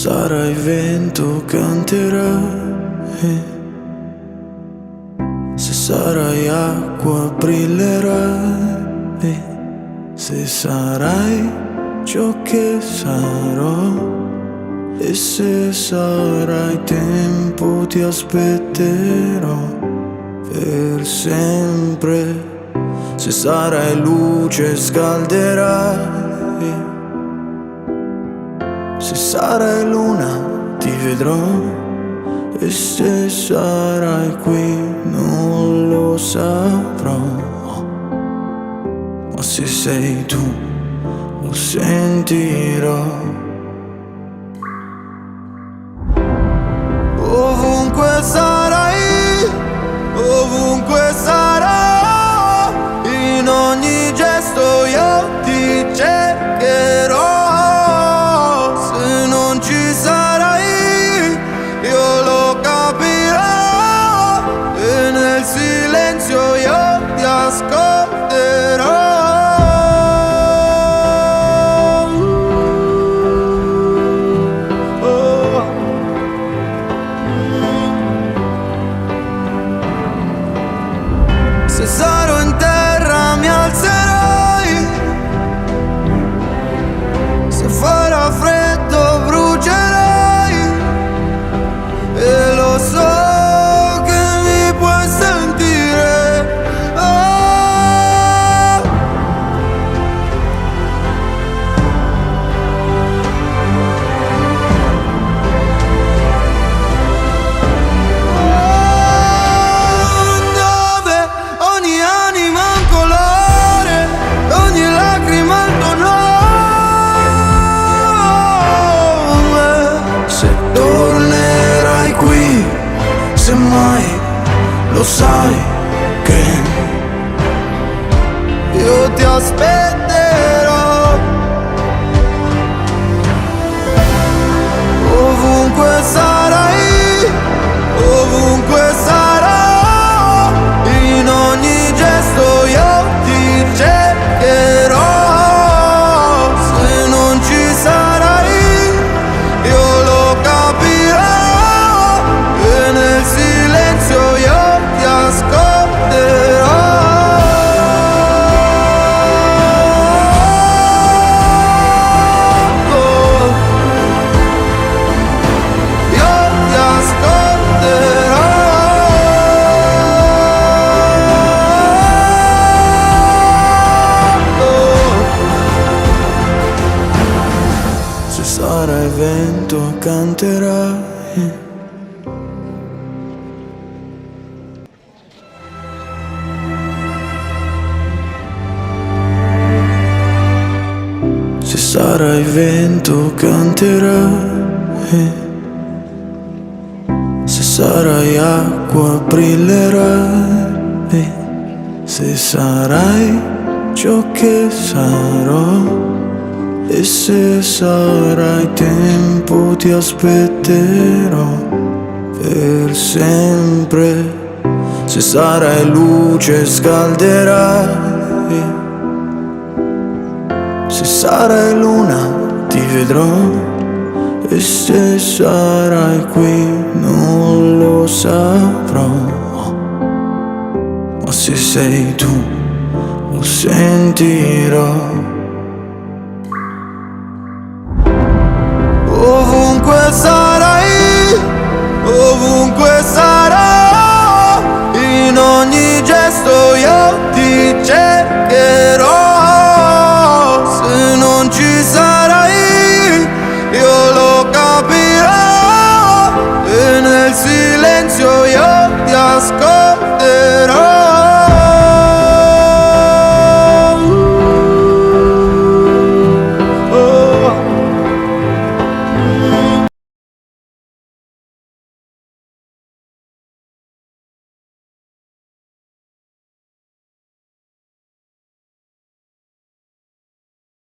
sarai vento canterai, se sarai acqua brillerai, se sarai ciò che sarò, e se sarai tempo ti aspetterò per sempre. Se sarai luce scalderai, se sarai luna ti vedrò, e se sarai qui non lo saprò. Ma se sei tu lo sentirò. Ovunque sarai, ovunque sarò, in ogni gesto io ti cercherò. Se non ci sarai, io lo capirò, e nel silenzio io ti ascolterò. Se sarò in terra mi alzerai, se farà freddo brucerai, e lo so che mi puoi sentire. Oh. Dove ogni anima ha un colore, ogni lacrima ha il tuo nome. Se tornerai qui, se mai lo sai che io ti aspetterò. Ovunque sarai, ovunque sarò, in ogni gesto io ti cercherò. Se non ci sarai, io lo capirò, e nel silenzio io ti ascolterò. Io ti ascolterò. Se sarai vento canterai, se sarai vento canterai, se sarai acqua brillerai, se sarai ciò che sarò, e se sarai tempo ti aspetterò per sempre. Se sarai luce scalderai, se sarai luna ti vedrò, e se sarai qui non lo saprò. Ma se sei tu lo sentirò. Ovunque sarai, ovunque sarò, in ogni gesto io ti cercherò.